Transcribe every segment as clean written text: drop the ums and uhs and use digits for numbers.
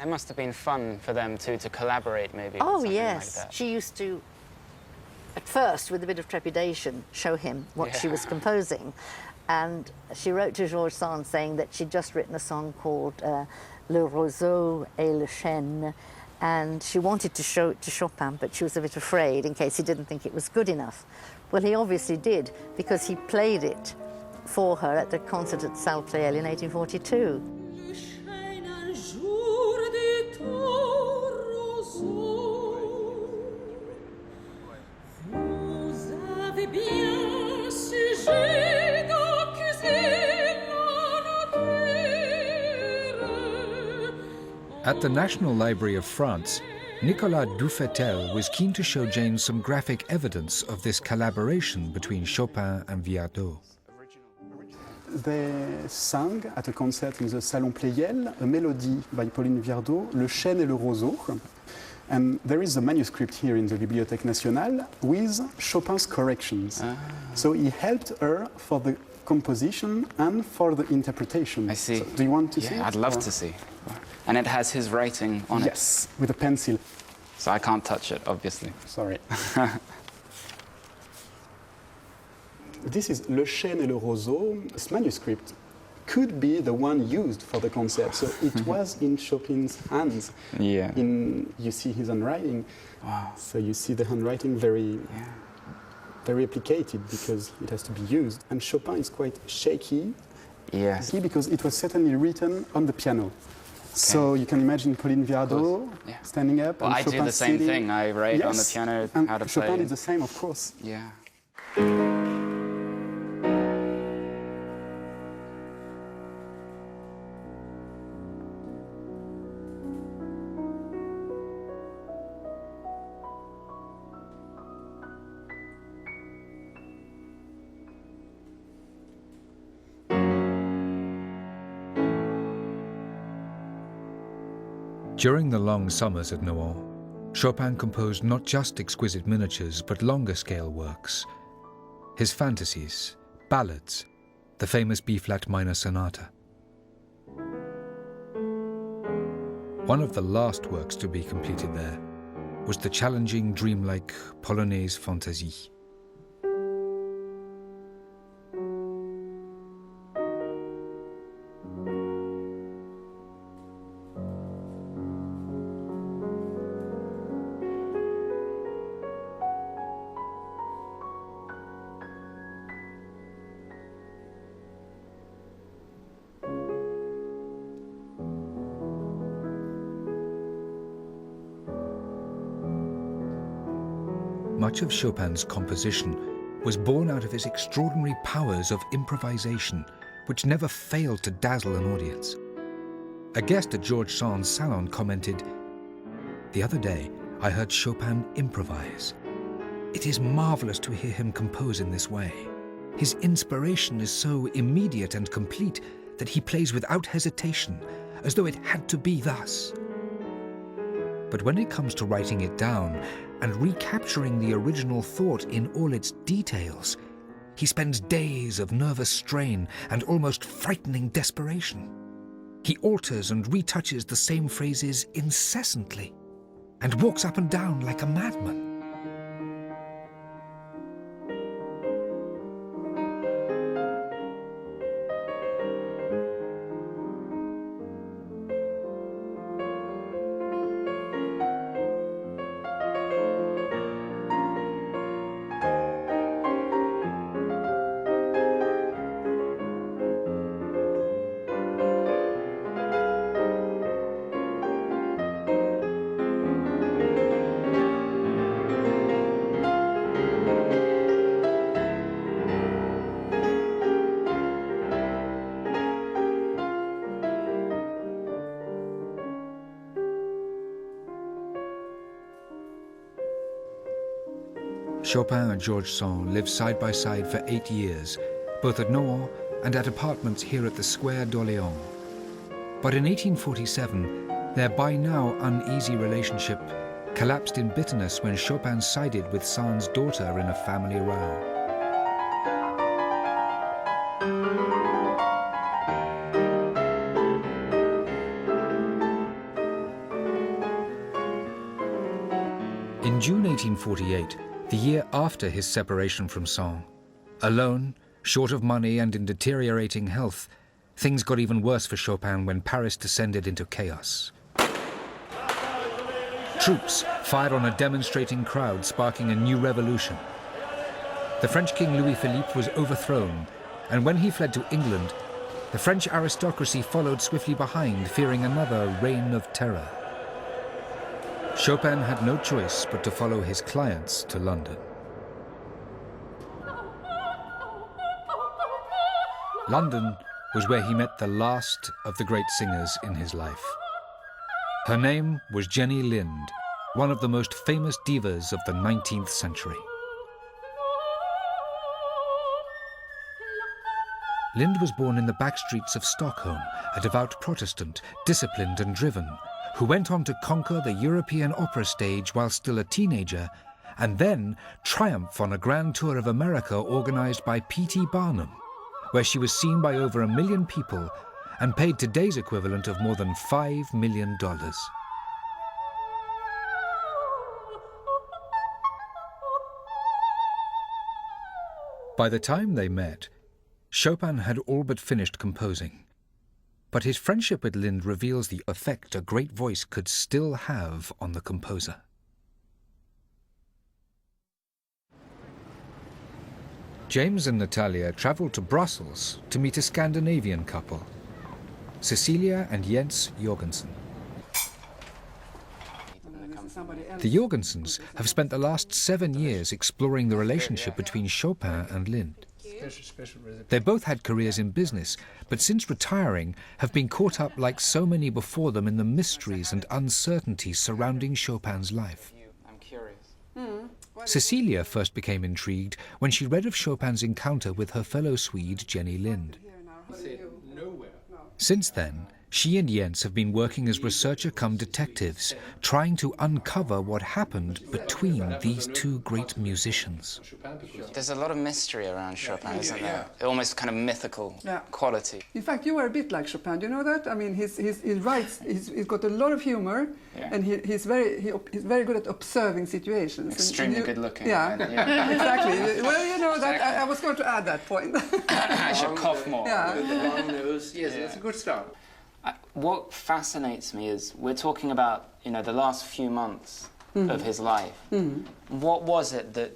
It must have been fun for them two to collaborate, maybe. Oh, something yes. like that. She used to, at first, with a bit of trepidation, show him what she was composing. And she wrote to Georges Sand saying that she'd just written a song called Le Roseau et le Chêne, and she wanted to show it to Chopin, but she was a bit afraid in case he didn't think it was good enough. Well, he obviously did, because he played it for her at the concert at Salle Pleyel in 1842. At the National Library of France, Nicolas Dufetel was keen to show Jane some graphic evidence of this collaboration between Chopin and Viardot. They sang at a concert in the Salon Pleyel a melody by Pauline Viardot, Le Chêne et le Roseau. And there is a manuscript here in the Bibliothèque Nationale with Chopin's corrections. So he helped her for the composition and for the interpretation. I see. So do you want to see it? I'd love to see. And it has his writing on it? Yes, with a pencil. So I can't touch it, obviously. Sorry. This is Le Chêne et le Roseau. This manuscript could be the one used for the concert. So it was in Chopin's hands. Yeah. You see his handwriting. Wow. So you see the handwriting very applicated because it has to be used. And Chopin is quite shaky. Yes. Because it was certainly written on the piano. Okay. So you can imagine Pauline Viardot standing up. Well, and I Chopin do the same sitting. thing. I write on the piano and how to Chopin play. did the same, of course. Yeah. During the long summers at Nohant, Chopin composed not just exquisite miniatures, but longer-scale works. His fantasies, ballads, the famous B-flat minor sonata. One of the last works to be completed there was the challenging, dreamlike Polonaise Fantaisie. Much of Chopin's composition was born out of his extraordinary powers of improvisation, which never failed to dazzle an audience. A guest at Georges Sand's salon commented, "The other day, I heard Chopin improvise. It is marvelous to hear him compose in this way. His inspiration is so immediate and complete that he plays without hesitation, as though it had to be thus. But when it comes to writing it down and recapturing the original thought in all its details, he spends days of nervous strain and almost frightening desperation. He alters and retouches the same phrases incessantly and walks up and down like a madman." Chopin and Georges Sand lived side by side for 8 years, both at Nohant and at apartments here at the Square d'Orléans. But in 1847, their by now uneasy relationship collapsed in bitterness when Chopin sided with Sand's daughter in a family row. In June 1848, the year after his separation from Sand, alone, short of money and in deteriorating health, things got even worse for Chopin when Paris descended into chaos. Troops fired on a demonstrating crowd, sparking a new revolution. The French King Louis-Philippe was overthrown, and when he fled to England, the French aristocracy followed swiftly behind, fearing another reign of terror. Chopin had no choice but to follow his clients to London. London was where he met the last of the great singers in his life. Her name was Jenny Lind, one of the most famous divas of the 19th century. Lind was born in the back streets of Stockholm, a devout Protestant, disciplined and driven, who went on to conquer the European opera stage while still a teenager, and then triumph on a grand tour of America organized by P.T. Barnum, where she was seen by over 1 million people and paid today's equivalent of more than $5 million. By the time they met, Chopin had all but finished composing. But his friendship with Lind reveals the effect a great voice could still have on the composer. James and Natalia traveled to Brussels to meet a Scandinavian couple, Cecilia and Jens Jorgensen. The Jorgensens have spent the last 7 years exploring the relationship between Chopin and Lind. They both had careers in business, but since retiring have been caught up like so many before them in the mysteries and uncertainties surrounding Chopin's life. I'm curious. Cecilia first became intrigued when she read of Chopin's encounter with her fellow Swede Jenny Lind. Since then, she and Jens have been working as researcher-cum-detectives, trying to uncover what happened between these two great musicians. There's a lot of mystery around Chopin, isn't there? Almost kind of mythical quality. In fact, you are a bit like Chopin. Do you know that? I mean, he writes. He's got a lot of humor, and he's very good at observing situations. Extremely good looking. Yeah, exactly. Well, you know that I was going to add that point. I should cough more. Yeah. With the long nose. Yes, that's a good start. What fascinates me is we're talking about, you know, the last few months of his life. What was it that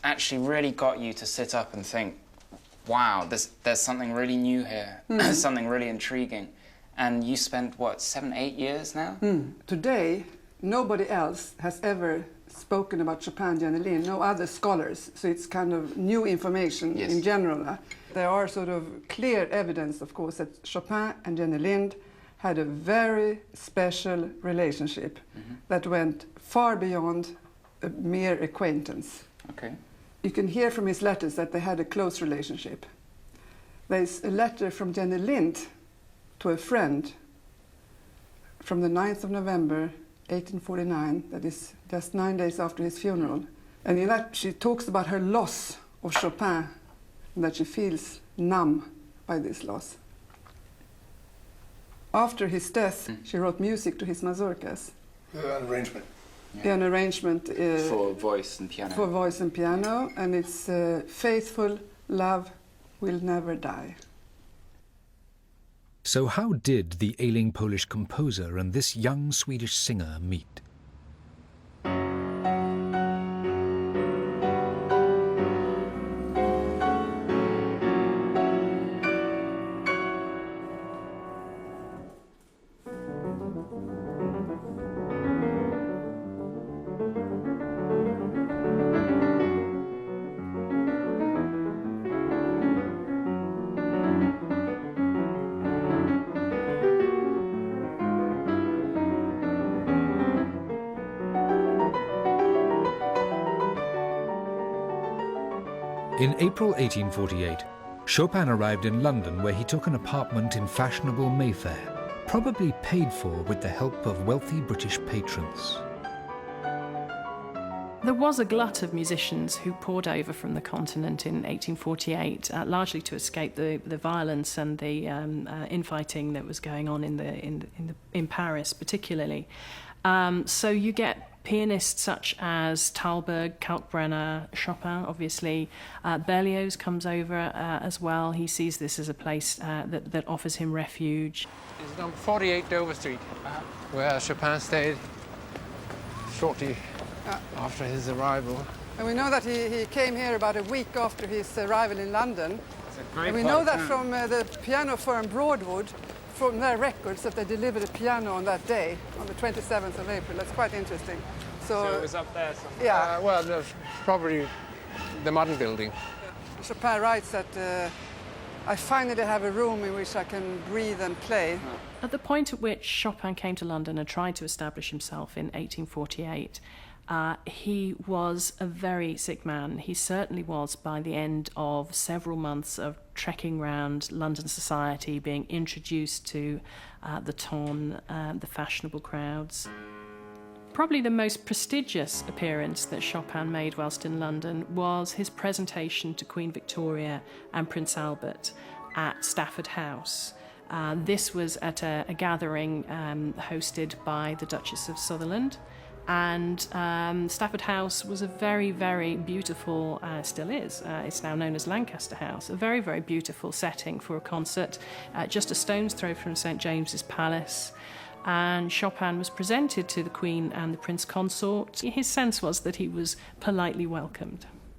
actually really got you to sit up and think, wow, there's something really new here, something really intriguing? And you spent, what, 7, 8 years now? Today, nobody else has ever spoken about Chopin, Jenny Lind, no other scholars, so it's kind of new information in general. There are sort of clear evidence, of course, that Chopin and Jenny Lind had a very special relationship that went far beyond a mere acquaintance. Okay. You can hear from his letters that they had a close relationship. There's a letter from Jenny Lind to a friend from the 9th of November, 1849, that is just 9 days after his funeral. And in that she talks about her loss of Chopin, and that she feels numb by this loss. After his death, she wrote music to his mazurkas. An arrangement. An arrangement for voice and piano. For voice and piano, and it's Faithful Love Will Never Die. So how did the ailing Polish composer and this young Swedish singer meet? In April 1848, Chopin arrived in London, where he took an apartment in fashionable Mayfair, probably paid for with the help of wealthy British patrons. There was a glut of musicians who poured over from the continent in 1848, largely to escape the violence and the infighting that was going on in Paris, particularly. So you get Pianists such as Thalberg, Kalkbrenner, Chopin, obviously. Berlioz comes over as well. He sees this as a place that offers him refuge. It's number 48 Dover Street, where Chopin stayed shortly after his arrival. And we know that he came here about a week after his arrival in London. And we know that from the piano firm Broadwood, from their records, that they delivered a piano on that day, on the 27th of April. That's quite interesting. So it was up there somewhere? Yeah. Well, no, probably the modern building. Chopin writes that I finally have a room in which I can breathe and play. At the point at which Chopin came to London and tried to establish himself in 1848, he was a very sick man. He certainly was by the end of several months of trekking around London society, being introduced to the ton, the fashionable crowds. Probably the most prestigious appearance that Chopin made whilst in London was his presentation to Queen Victoria and Prince Albert at Stafford House. This was at a gathering hosted by the Duchess of Sutherland. And Stafford House was a very, very beautiful, still is, it's now known as Lancaster House, a very, very beautiful setting for a concert, just a stone's throw from St James's Palace. And Chopin was presented to the Queen and the Prince Consort. His sense was that he was politely welcomed.